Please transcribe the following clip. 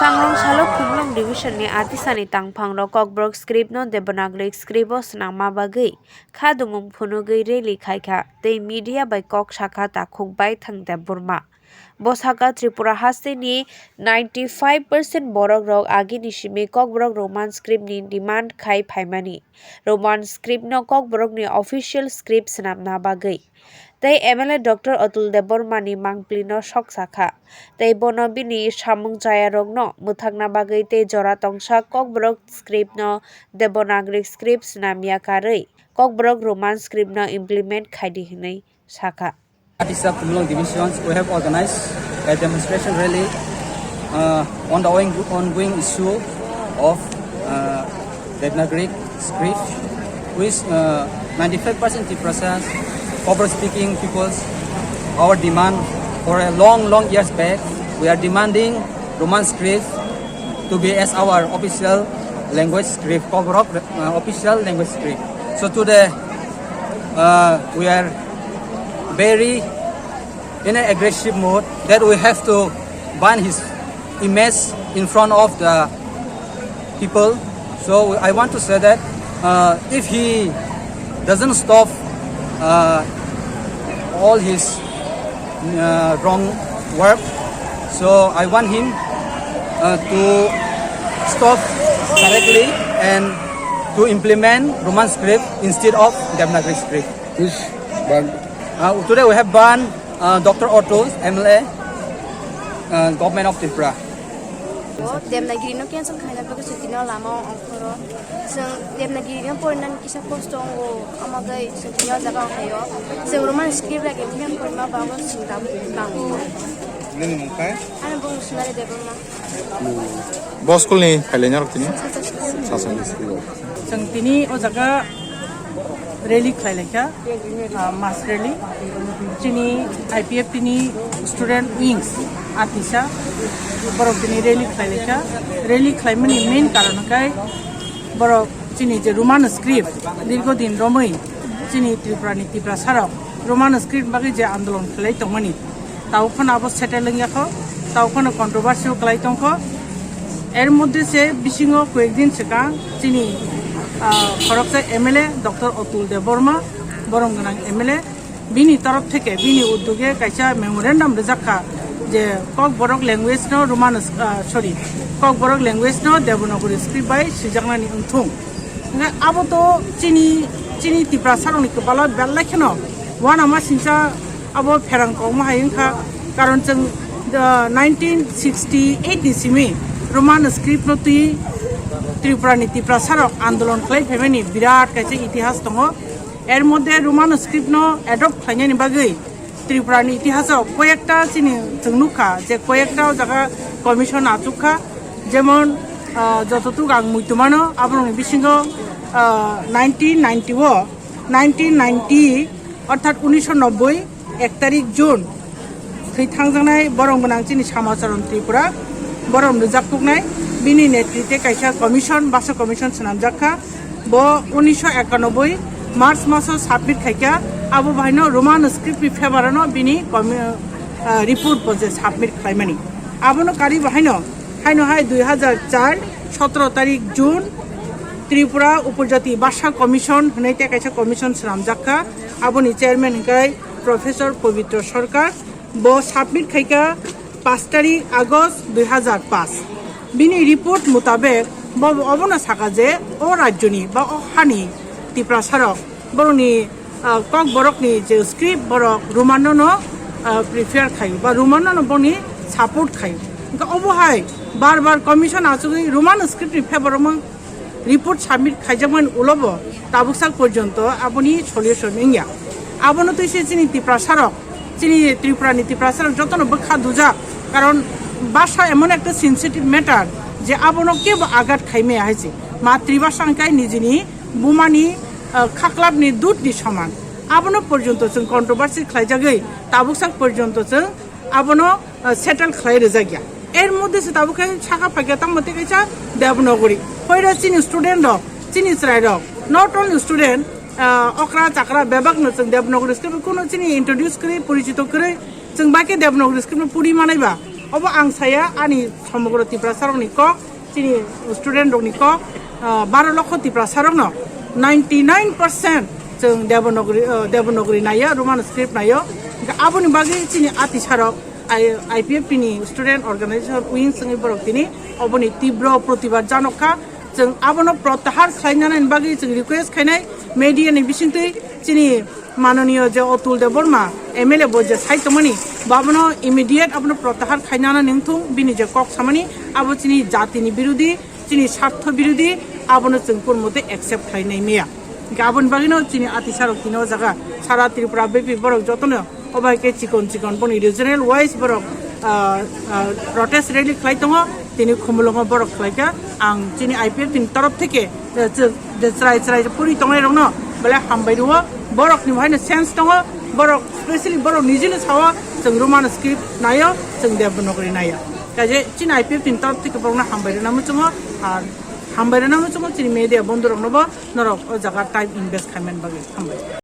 Sangrong Salo Kumlong Division ni Artisani Tangpang Rokok Script no Devanagari Scribos Nama Bagai Khadumung Punugai Reli Kaika They Media by Kok Shaka Takuk by Thang Burma Bosaka Tripura Haste ni 95% Borok Rok Agi Nishimi Kokbrok Roman Script ni Demand Kai Paimani Roman Script no Kokbrok ni Official Script Sanam Nabagai They MLA Dr. Atul Debormani Mangplino Shok Saka. They Bonobini Shamung Jaya Rogno, Mutagna Bagay Te Jora Tongsha, Kokbrok Script no Debonagri Scripts Namia Kare, Kokbrok Roman Script no Implement Kaidihine Saka. Artisa Kumlong divisions, we have organized a demonstration rally on the ongoing issue of Devanagari script, which 95% the process. Proper-speaking peoples, our demand for a long years back, we are demanding Roman script to be as our official language script, official language script. So today, we are very in an aggressive mode that we have to ban his image in front of the people. So I want to say that if he doesn't stop all his wrong work, so I want him to stop correctly and to implement Roman script instead of Devanagari script. Which ban? Today we have banned Dr. Otto, MLA, Government of Tripura. Devanagari no kian sang khaina pa kasi tino lama angkoro sang Devanagari no pornan kisa postong go amagai sang tino jaga hayo sang Roman script lagi kian porma bago singam bang Nini mungkai? ana bung sunare deborma Bos school ni kailenya rok tini? sasa sang tini o jaga rally khaileka mass rally tini IPF tini student wings artisa borok tini rally khaileka rally khlaimani main karon kai borok tini je Roman script dirgo din romoi tini Tripura ni Tripura sarok Roman script bagi je andolon khlai tongmani taw khona abo settling yakho taw khona controversy khlai tongkho এর মধ্যে সে বিশিঙ্গ কয়েকদিন সেকা তিনি খরকসা MLA doctor Atul Debbarma বরমগাং MLA বিনি তরফ থেকে বিনি উদ্যোগে কাইসা মেমোরেন্ডাম রেজাখা যে কক বরক ল্যাঙ্গুয়েজ ন রোমান কক বরক ল্যাঙ্গুয়েজ ন দেবনাগরী স্ক্রিপ্ট বাই সিজাংনানি উনথুং আবো তো চিনি ত্রিপুরা সারংনি কপালা বেললাইখেন ওয়ান আমা সিংসা আবো ফেরাং কমা হাইংখा কারণ जों 1968 नि Simi Roman script no tui Tripura ni Tripura sarok andolon khlai phemeni birat kaise itihas tongo er moddhe Roman script no adopt khlaini ni bagai Tripura ni itihasok koyekta chini jungnuka je koyekta jaga commission achukha jemon jototuk ang muitumano abroni bisingo 1990 অর্থাৎ 1990 1 তারিখ June সেই থাংজানাই বরংগনাং চিনি সামাচারণ ত্রিপুরা বরম রেজাকপুকনাই বিনি নেতৃত্বে কাইসা commission বাসা commission সানামজাখা ব 1991 March মাসে submit খাইকা Abu ভাইনো Roman script ফেভারানো বিনি রিপোর্ট বজে সাবমিট খাইমানি আবনো কারি ভাইনো হাইনো হাই 2004 17 তারিখ জুন ত্রিপুরা উপজাতি বাসা কমিশন হনাইতে কাইসা কমিশন সানামজাখা আবনি চেয়ারম্যান কাই প্রফেসর পবিত্র সরকার ব সাবমিট খাইকা 5 তারিখ আগস্ট 2005 বিনি রিপোর্ট মোতাবেক অবনা সাকা যে ও রাজ্যনি বা হানি ত্রিপুরা সারক বরনি কক বরকনি যে স্ক্রিপ্ট বরক রোমাননো প্রিফার খাই বা রোমাননো বনি সাপোর্ট খাই অবহাই বারবার কমিশন আচুগি রোমান স্ক্রিপ্ট ফেভারম রিপোর্ট সাবমিট খাইজামান উলব তাবুকসাক পর্যন্ত আপনি সলিউশন ইয়া আবনো তুই সে চিনি ত্রিপুরা সারক চিনি ত্রিপুরা নীতি প্রাসারক যতন বখা দুজা কারণ ভাষা এমন একটা সেন্সিটিভ ম্যাটার যে আবনকে আঘাত খাইমে আইছে মাতৃভাষাঙ্কাই নিজেনি বুমানি খাকলাবনি দুধনি সমান আবনো পর্যন্ত जों কন্ট্রোভার্সি খাইজাগৈ তাবুকসাক পর্যন্ত जों আবনো সেটেল খাই রেজাগিয়া এর মধ্যে সে তাবুকাই শাখা ফাগিয়া তামতে কাইছা দেবনগরী কইরা চিনি স্টুডেন্ট চিনি স্রাইড not only student okra chakra bebak no जों देवनागरी स्क्रिप्ट कोनो चिनि इंट्रोड्यूस करे परिचित करे जों बाके देवनागरी स्क्रिप्ट पुरी मानायबा अब आं साया आनी समग्र त्रिपुरा सारंनि कक चिनि स्टुडेन्ट रंनि कक 12 लक्ष त्रिपुरा सारंनो 99% जों देवनगरी नायो रोमान स्क्रिप्ट नायो आबोनि बागै चिनि आति सारक IPF नि स्टुडेन्ट अर्गानाइजेसन उइं जोंनि बरकतिनि अबोनि तीव्र प्रतिबाद जानका जों आबोनो प्रत्याहार खालामनायनि बागै जों रिक्वेस्ट खालामनाय मेडियानि बिसिंथै चिनि माननीय जे अतुल देव बर्मा MLA बजे साइतमनि बाबनो इमिडिएट आबोनो प्रत्याहार खालामनानै निंथुं बिनि जे कक सामानि आबो चिनि जातिनि बिरोधी चिनि स्वार्थ बिरोधी आबोनो जों कोनमते एक्सेप्ट खालामनाय मेया गाबोन बागैनो चिनि आति सारक तिनो जागा सारा त्रिपुरा बेपि बरक जतनो अबायके चिकन बनि रिजनल वाइज बरक प्रटेस्ट रैली खालामदों তিনি खमलंग बरक खालायका आं चिनि IPF नि तरफ থেকে च्राय पुरी तंनाय रंनो बले हामबाय दङ बरक नि भाइनो सेन्स दङ बरक स्पेशली बरक निजिनो सावा जों रोमान स्क्रिप्ट नायो जों देवनगरी नायो काजे चिनि IPF नि तरफ থেকে बरकना हामबाय नामो जोङो आर हामबाय नामो जोङो चिनि मेडिया बन्धु रंनोबो नरक जागा टाइम इनभेस्ट खालामनाय बागै हामबाय